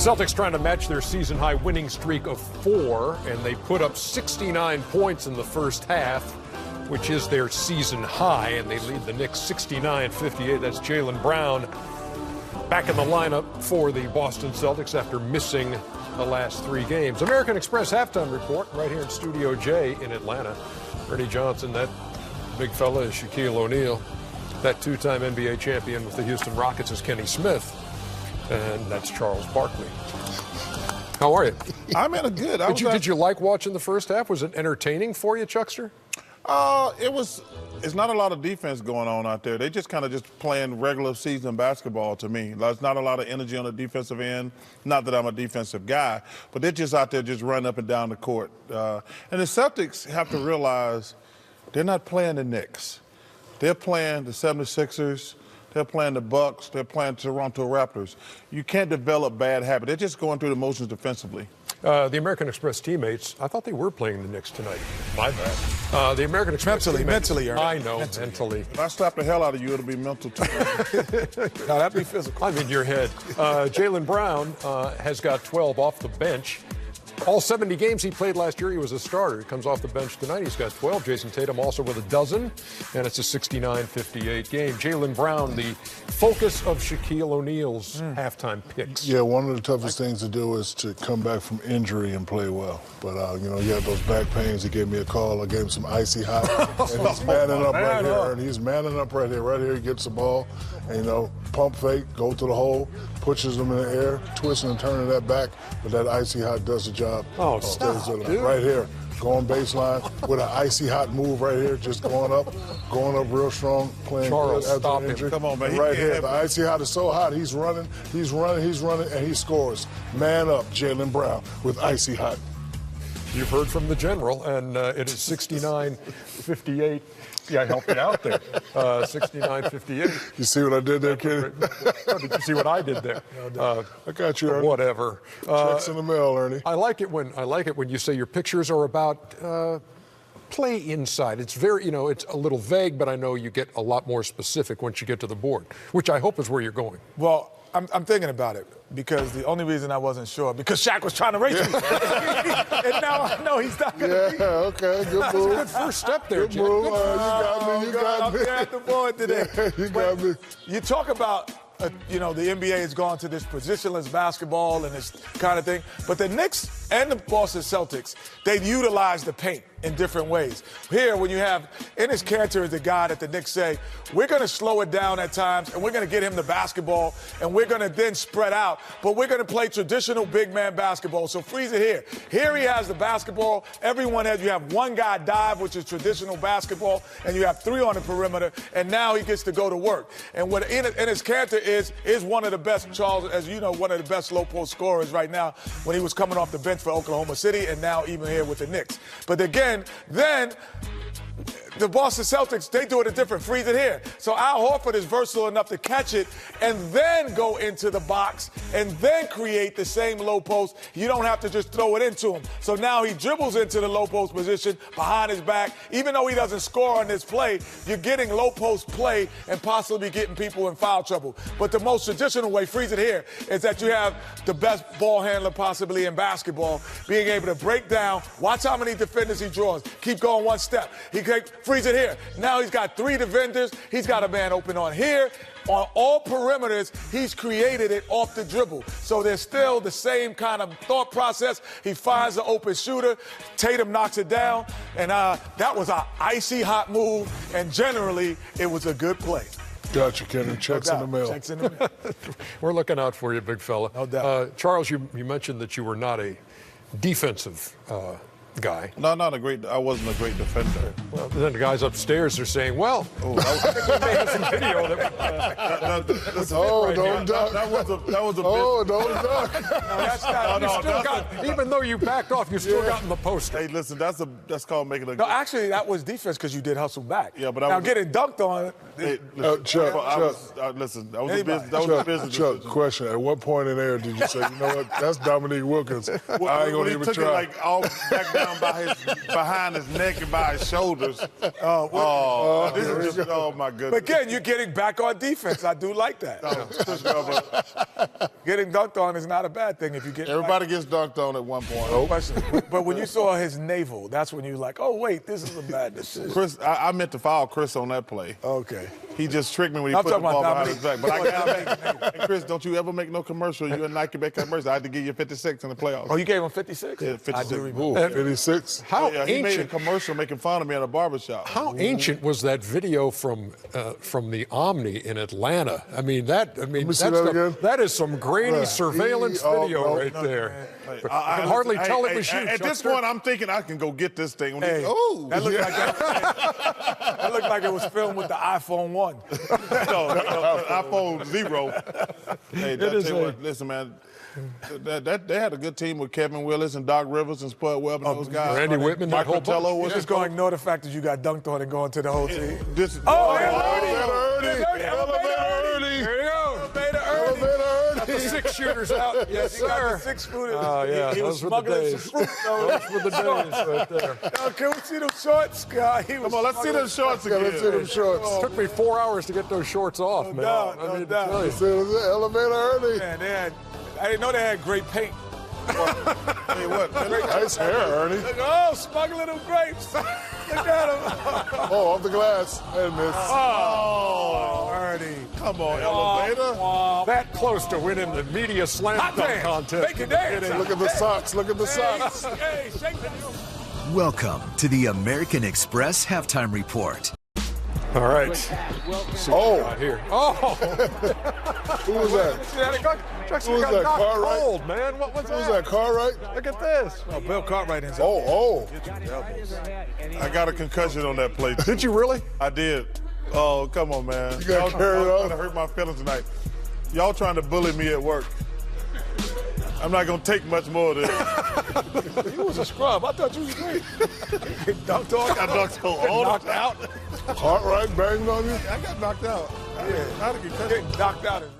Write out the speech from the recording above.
Celtics trying to match their season-high winning streak of 4, and they put up 69 points in the first half, which is their season high, and they lead the Knicks 69-58. That's Jaylen Brown back in the lineup for the Boston Celtics after missing the last 3 games. American Express halftime report right here in Studio J in Atlanta. Ernie Johnson, that big fella is Shaquille O'Neal. That 2-time NBA champion with the Houston Rockets is Kenny Smith. And that's Charles Barkley. How are you? I'm in a good. Did you like watching the first half? Was it entertaining for you, Chuckster? It's not a lot of defense going on out there. They just kind of playing regular season basketball to me. There's not a lot of energy on the defensive end. Not that I'm a defensive guy, but they're just out there just running up and down the court. And the Celtics have to realize they're not playing the Knicks. They're playing the 76ers. They're playing the Bucks. They're playing Toronto Raptors. You can't develop bad habits. They're just going through the motions defensively. The American Express teammates, I thought they were playing the Knicks tonight. My bad. The American Express mentally. I know, mentally. If I slap the hell out of you, it'll be mental too. No, that'd be physical. I'm in your head. Jaylen Brown has got 12 off the bench. All 70 games he played last year, he was a starter. He comes off the bench tonight. He's got 12. Jason Tatum also with a dozen. And it's a 69-58 game. Jaylen Brown, the focus of Shaquille O'Neal's halftime picks. Yeah, one of the toughest things to do is to come back from injury and play well. But, he had those back pains. He gave me a call. I gave him some icy hot. And he's manning up right here. And he's manning up right here. Right here, he gets the ball. And, pump fake, go to the hole, pushes them in the air, twisting and turning that back. But that icy hot does the job. Oh, stop, dude. Right here, going baseline with an icy hot move right here, just going up real strong, playing Charles, good stop after injury. Come on, man. Right here, the icy hot is so hot, he's running, and he scores. Man up, Jaylen Brown with icy hot. You've heard from the general, and it is 69-58. Yeah, I helped you out there. 69-58. You see what I did there, Kenny? Did you see what I did there? I got you, Ernie. Whatever. Checks in the mail, Ernie. I like it when you say your pictures are about play inside. It's very, it's a little vague, but I know you get a lot more specific once you get to the board, which I hope is where you're going. Well, I'm thinking about it because the only reason I wasn't sure, because Shaq was trying to race me. And now I know he's not going to be. Yeah, okay, good move. Good first step there, Good move. You got me. I'm at the board today. Yeah, you got me. You talk about, the NBA has gone to this positionless basketball and this kind of thing, but the Knicks and the Boston Celtics, they've utilized the paint in different ways. Here, when you have Enes Kanter is the guy that the Knicks say, we're going to slow it down at times, and we're going to get him the basketball, and we're going to then spread out, but we're going to play traditional big man basketball. So freeze it here. Here he has the basketball. You have one guy dive, which is traditional basketball, and you have 3 on the perimeter, and now he gets to go to work. And what Enes Kanter is one of the best, Charles, as you know, one of the best low post scorers right now when he was coming off the bench for Oklahoma City, and now even here with the Knicks. But again, then the Boston Celtics, they do it a different. Freeze it here. So Al Horford is versatile enough to catch it and then go into the box and then create the same low post. You don't have to just throw it into him. So now he dribbles into the low post position behind his back. Even though he doesn't score on this play, you're getting low post play and possibly getting people in foul trouble. But the most traditional way, freeze it here, is that you have the best ball handler possibly in basketball, being able to break down. Watch how many defenders he draws. Keep going one step. Freeze it here. Now he's got 3 defenders. He's got a man open on here. On all perimeters, he's created it off the dribble. So there's still the same kind of thought process. He finds the open shooter. Tatum knocks it down. And that was an icy hot move. And generally, it was a good play. Gotcha, Kenny. Checks in the mail. Checks in the mail. We're looking out for you, big fella. No doubt. Charles, you mentioned that you were not a defensive guy. No, I wasn't a great defender. Well, then the guys upstairs are saying, well, Oh, that video don't duck. That was a Oh, don't duck. that's not, even though you backed off, you still got in the post. Hey, listen, that's called making a. No, actually, that was defense because you did hustle back. Yeah, but now getting dunked on. Hey, Chuck, listen, that was a business. Chuck, question. At what point in there did you say, you know what, that's Dominique Wilkins. I ain't going to even try. It like all back down behind his neck and by his shoulders. This is just, oh my goodness. But again, you're getting back on defense. I do like that. Getting dunked on is not a bad thing if you get. Everybody gets dunked on at one point. But when you saw his navel, that's when you were like, oh wait, this is a bad decision. Chris, I meant to foul Chris on that play. Okay. He just tricked me when he put the ball behind his back. But I got Dominique. Hey, Chris, don't you ever make no commercial. You and Nike make commercial. I had to give you 56 in the playoffs. Oh, you gave him 56? Yeah, 56. I do remember. 56. How He made a ancient? commercial making fun of me at a barbershop. How ancient was that video from the Omni in Atlanta? I mean, that's that is some grainy surveillance video right there. I can hardly tell it was you. At this point, I'm thinking I can go get this thing. That looked like that looked like it was filmed with the iPhone 1. no, iPhone 0. Hey, listen, man. They had a good team with Kevin Willis and Doc Rivers and Spud Webb and those guys. Randy Whitman, that whole bunch. You're just going to ignore the fact that you got dunked on and going to the whole team. Elevator Ernie. There you go. Elevator Ernie. The 6 shooters out. Yes, He got sir. the 6 shooters. Oh, yeah, He was those were the smuggling days. some fruit. Those were the days right there. Yo, can we see them shorts, guy? Come on, let's see them shorts again. Let's see them shorts. It took me 4 hours to get those shorts off, man. doubt, I no mean, doubt. to tell you. See, elevator early. Man, I didn't know they had great paint. Hey, what? Nice hair, Ernie. Look, oh, smuggling them grapes. Look at him. Oh, off the glass. And miss. Oh, Ernie. Come on, Elevator. That close to winning the media slam Hot dunk dance. contest. Make it dance. Look at the socks. Look at the socks. Hey, shake that. Welcome to the American Express Halftime Report. All right. Oh, Here. Oh, who was that? Jackson Who was got that, knocked Cartwright? cold, man. What was Who was that, Cartwright? Look at this. Oh, Bill Cartwright is Oh. I got a concussion on that play. Did you really? I did. Oh, come on, man. You got carried y'all off? trying to hurt my feelings tonight. Y'all trying to bully me at work. I'm not going to take much more of this. You was a scrub. I thought you was great. Dunked on. I got dunked on all Knocked the time. out. Cartwright banged on you? I got knocked out. Yeah. I had a concussion. Getting knocked out is